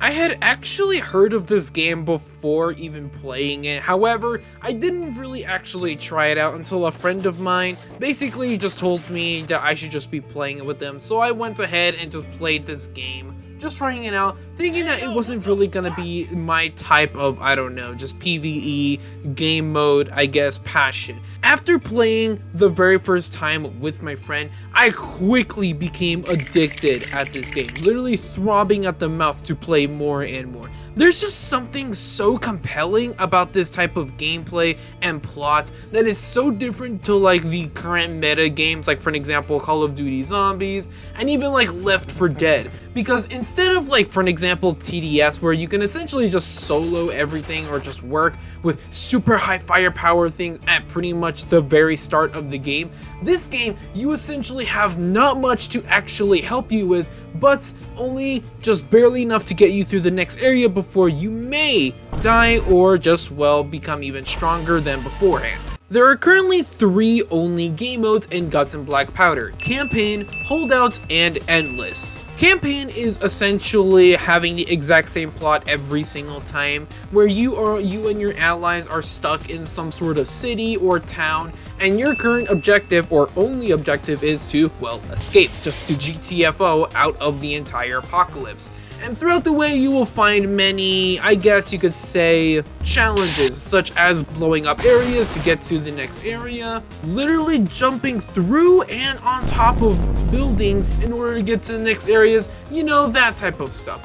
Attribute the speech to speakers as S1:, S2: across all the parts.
S1: I had actually heard of this game before even playing it. However, I didn't really actually try it out until a friend of mine basically just told me that I should just be playing it with them. So I went ahead and just played this game, just trying it out, thinking that it wasn't really gonna be my type of, I don't know, just PvE, game mode, I guess, passion. After playing the very first time with my friend, I quickly became addicted at this game, literally throbbing at the mouth to play more and more. There's just something so compelling about this type of gameplay and plot that is so different to like the current meta games, like for an example, Call of Duty Zombies, and even like Left 4 Dead. Because instead of like, for an example, TDS, where you can essentially just solo everything or just work with super high firepower things at pretty much the very start of the game, this game, you essentially have not much to actually help you with, but only just barely enough to get you through the next area before you may die or just, well, become even stronger than beforehand. There are currently 3 only game modes in Guts and Blackpowder: Campaign, Holdout, and Endless. Campaign is essentially having the exact same plot every single time, where you and your allies are stuck in some sort of city or town, and your current objective, or only objective, is to, well, escape, just to GTFO out of the entire apocalypse. And throughout the way you will find many, I guess you could say, challenges, such as blowing up areas to get to the next area, literally jumping through and on top of buildings in order to get to the next areas, you know, that type of stuff.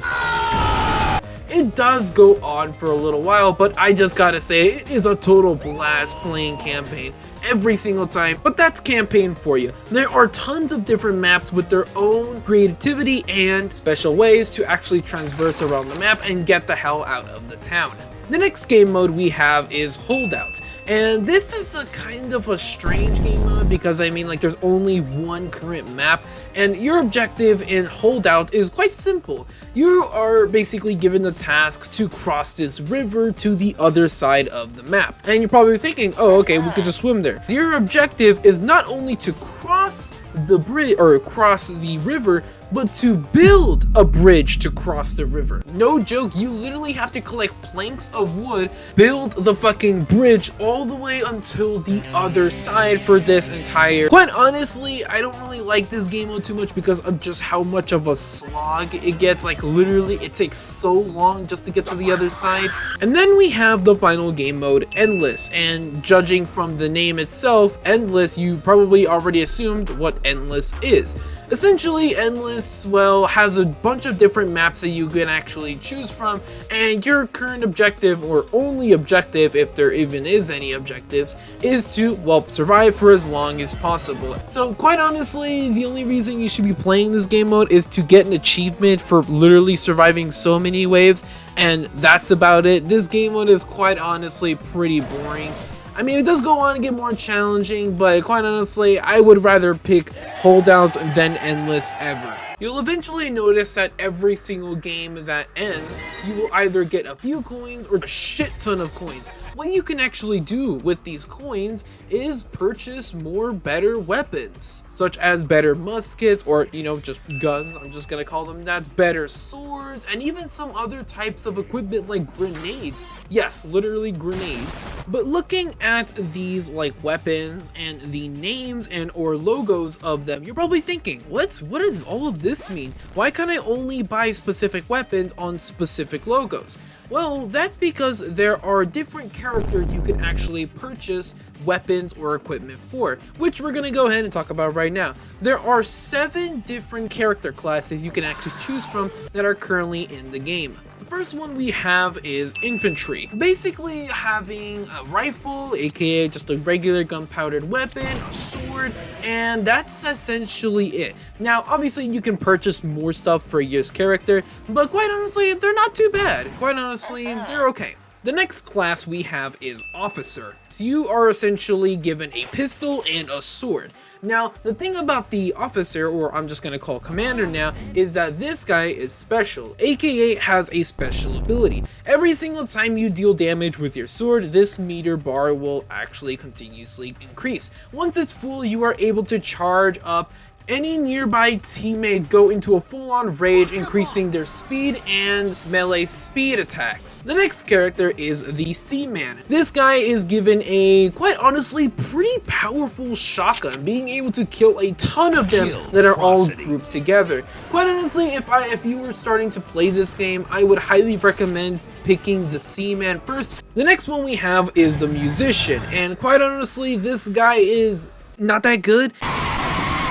S1: It does go on for a little while, but I just gotta say, it is a total blast playing Campaign every single time. But that's Campaign for you. There are tons of different maps with their own creativity and special ways to actually transverse around the map and get the hell out of the town. The next game mode we have is Holdout, and this is a kind of a strange game mode because I mean, like, there's only one current map, and your objective in Holdout is quite simple. You are basically given the task to cross this river to the other side of the map, and you're probably thinking, oh, okay, we could just swim there. Your objective is not only to cross the bridge or cross the river, but to build a bridge to cross the river. No joke, you literally have to collect planks of wood, build the fucking bridge all the way until the other side for this entire. Quite honestly, I don't really like this game mode too much because of just how much of a slog it gets. Like, literally, it takes so long just to get to the other side. And then we have the final game mode, Endless, and judging from the name itself, Endless, you probably already assumed what Endless is. Essentially, Endless, well, has a bunch of different maps that you can actually choose from, and your current objective, or only objective, if there even is any objectives, is to, well, survive for as long as possible. So quite honestly, the only reason you should be playing this game mode is to get an achievement for literally surviving so many waves, and that's about it. This game mode is quite honestly pretty boring. I mean, it does go on and get more challenging, but quite honestly, I would rather pick Holdout than Endless ever. You'll eventually notice that every single game that ends, you will either get a few coins or a shit ton of coins. What you can actually do with these coins is purchase more better weapons, such as better muskets, or, you know, just guns, I'm just gonna call them that, better swords, and even some other types of equipment like grenades. Yes, literally grenades. But looking at these like weapons and the names and or logos of them, you're probably thinking, what does all of this mean? Why can't I only buy specific weapons on specific logos? Well, that's because there are different characters you can actually purchase weapons or equipment for, which we're gonna go ahead and talk about right now. There are 7 different character classes you can actually choose from that are currently in the game. The first one we have is Infantry, basically having a rifle, aka just a regular gunpowdered weapon, a sword, and that's essentially it. Now, obviously you can purchase more stuff for your character, but quite honestly, they're not too bad. Quite honestly, they're okay. The next class we have is Officer. So you are essentially given a pistol and a sword. Now, the thing about the Officer, or I'm just gonna call Commander now, is that this guy is special, aka has a special ability. Every single time you deal damage with your sword, this meter bar will actually continuously increase. Once it's full, you are able to charge up any nearby teammates go into a full-on rage, increasing their speed and melee speed attacks. The next character is the Seaman. This guy is given a, quite honestly, pretty powerful shotgun, being able to kill a ton of them that are all grouped together. Quite honestly, if you were starting to play this game, I would highly recommend picking the Seaman first. The next one we have is the Musician, and quite honestly, this guy is not that good.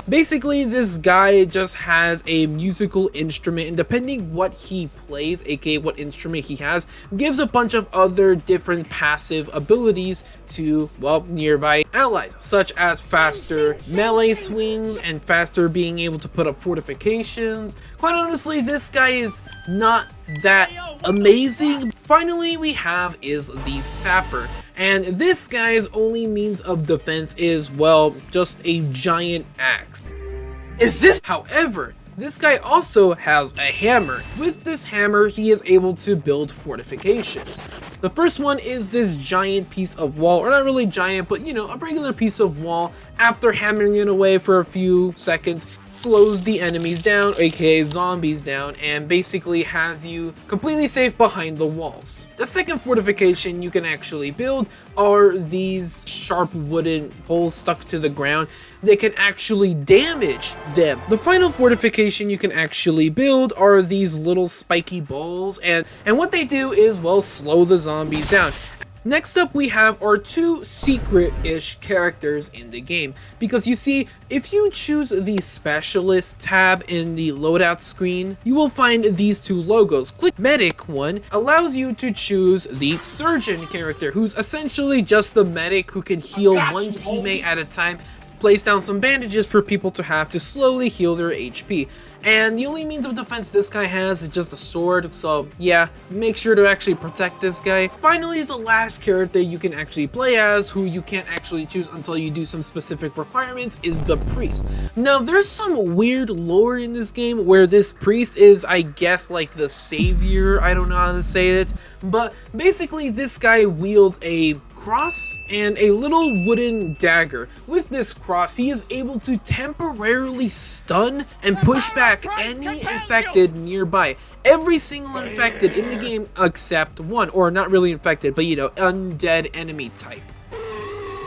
S1: Basically, this guy just has a musical instrument, and depending what he plays, aka what instrument he has, gives a bunch of other different passive abilities to, well, nearby allies, such as faster melee swings and faster being able to put up fortifications. Quite honestly, this guy is not that amazing. Finally, we have is the Sapper, and this guy's only means of defense is, well, just a giant axe. However, this guy also has a hammer. With this hammer, he is able to build fortifications. The first one is this giant piece of wall, or not really giant, but you know, a regular piece of wall. After hammering it away for a few seconds, slows the enemies down, aka zombies down, and basically has you completely safe behind the walls. The second fortification you can actually build are these sharp wooden poles stuck to the ground. They can actually damage them. The final fortification you can actually build are these little spiky balls, and what they do is, well, slow the zombies down. Next up, we have our two secret-ish characters in the game, because you see, if you choose the Specialist tab in the loadout screen, you will find these two logos. Click Medic one, allows you to choose the Surgeon character, who's essentially just the medic who can heal one teammate at a time, place down some bandages for people to have to slowly heal their HP. And the only means of defense this guy has is just a sword, so yeah, make sure to actually protect this guy. Finally, the last character you can actually play as, who you can't actually choose until you do some specific requirements, is the Priest. Now, there's some weird lore in this game where this Priest is, I guess, like the savior, I don't know how to say it, but basically this guy wields a cross and a little wooden dagger. With this cross, he is able to temporarily stun and push back any infected nearby. Every single infected in the game except one, or not really infected, but you know, undead enemy type.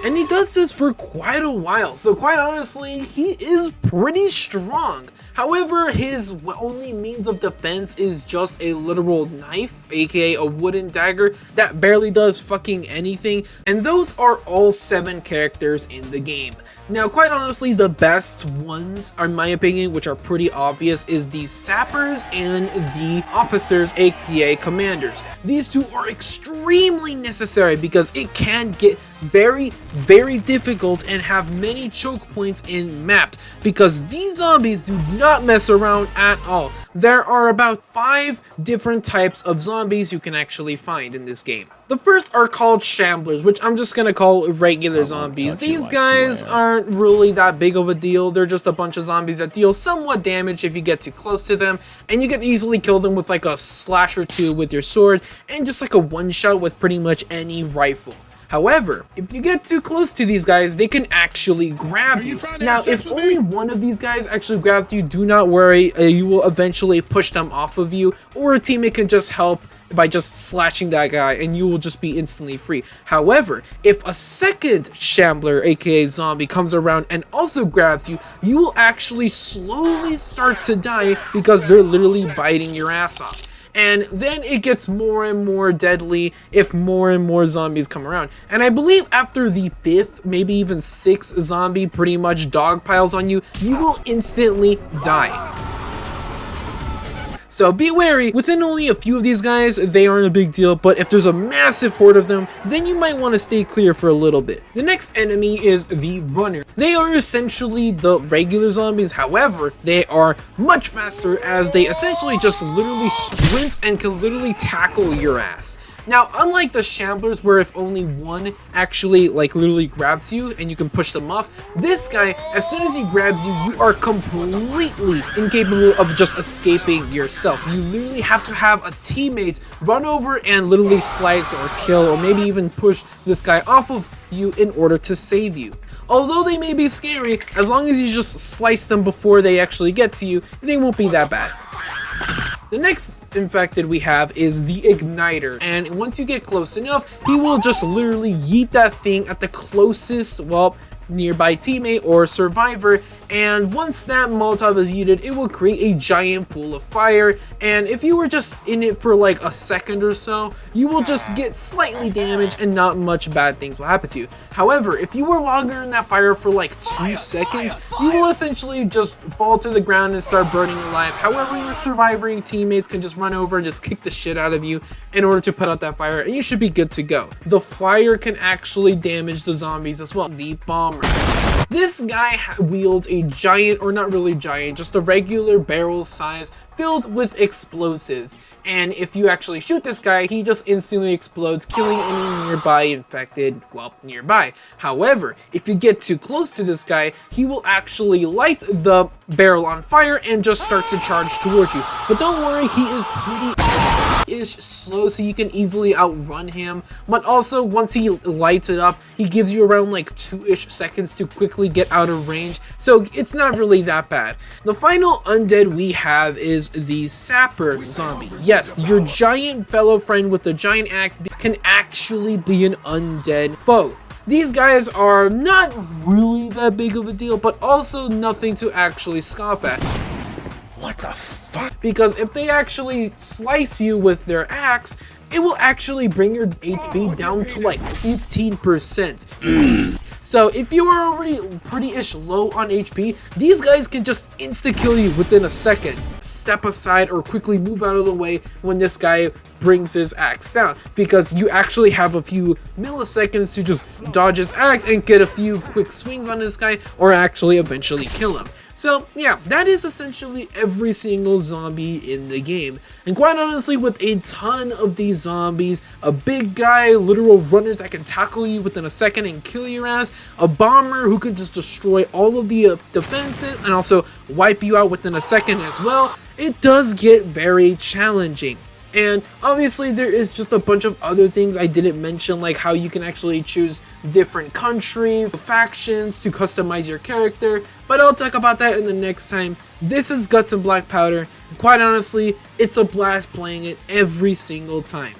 S1: And he does this for quite a while, so quite honestly, he is pretty strong. However, his only means of defense is just a literal knife, aka a wooden dagger, that barely does fucking anything. And those are all 7 characters in the game. Now, quite honestly, the best ones, in my opinion, which are pretty obvious, is the Sappers and the Officers, aka Commanders. These two are extremely necessary because it can get very, very difficult and have many choke points in maps, because these zombies do not mess around at all. There are about 5 different types of zombies you can actually find in this game. The first are called Shamblers, which I'm just gonna call regular zombies. These guys aren't really that big of a deal. They're just a bunch of zombies that deal somewhat damage if you get too close to them, and you can easily kill them with like a slash or two with your sword, and just like a one-shot with pretty much any rifle. However, if you get too close to these guys, they can actually grab you. Now, if only one of these guys actually grabs you, do not worry, you will eventually push them off of you, or a teammate can just help by just slashing that guy, and you will just be instantly free. However, if a second Shambler, aka zombie, comes around and also grabs you, you will actually slowly start to die because they're literally biting your ass off. And then it gets more and more deadly if more and more zombies come around. And I believe after the 5th, maybe even 6th zombie pretty much dog piles on you, you will instantly die. So be wary. Within only a few of these guys, they aren't a big deal, but if there's a massive horde of them, then you might want to stay clear for a little bit. The next enemy is the Runner. They are essentially the regular zombies, however, they are much faster as they essentially just literally sprint and can literally tackle your ass. Now, unlike the Shamblers, where if only one actually literally grabs you and you can push them off, this guy, as soon as he grabs you, you are completely incapable of just escaping yourself. You literally have to have a teammate run over and literally slice or kill or maybe even push this guy off of you in order to save you. Although they may be scary, as long as you just slice them before they actually get to you, they won't be that bad. The next infected we have is the Igniter, and once you get close enough, he will just literally yeet that thing at the closest, well, nearby teammate or survivor, and once that Molotov is yeeted, it will create a giant pool of fire, and if you were just in it for like a second or so, you will just get slightly damaged and not much bad things will happen to you. However, if you were longer in that fire for like 2 seconds, you will essentially just fall to the ground and start burning alive. However, your surviving teammates can just run over and just kick the shit out of you in order to put out that fire, and you should be good to go. The fire can actually damage the zombies as well. The Bomber. This guy wields a giant, or not really giant, just a regular barrel size filled with explosives, and if you actually shoot this guy, he just instantly explodes, killing any nearby infected, well, nearby. However, if you get too close to this guy, he will actually light the barrel on fire and just start to charge towards you. But don't worry, he is pretty slow, so you can easily outrun him, but also once he lights it up, he gives you around like 2-ish seconds to quickly get out of range, so it's not really that bad. The final undead we have is the Sapper zombie. Yes, your giant fellow friend with the giant axe can actually be an undead foe. These guys are not really that big of a deal, but also nothing to actually scoff at.
S2: What the fuck?
S1: Because if they actually slice you with their axe, it will actually bring your HP down to like 15%. So if you are already pretty-ish low on HP, these guys can just insta-kill you within a second. Step aside or quickly move out of the way when this guy brings his axe down, because you actually have a few milliseconds to just dodge his axe and get a few quick swings on this guy, or actually eventually kill him. So yeah, that is essentially every single zombie in the game. And quite honestly, with a ton of these zombies, a big guy, literal runner that can tackle you within a second and kill your ass, a bomber who could just destroy all of the defenses and also wipe you out within a second as well, it does get very challenging. And obviously there is just a bunch of other things I didn't mention, like how you can actually choose different country factions to customize your character, but I'll talk about that in the next time. This is Guts and Blackpowder, and quite honestly, it's a blast playing it every single time.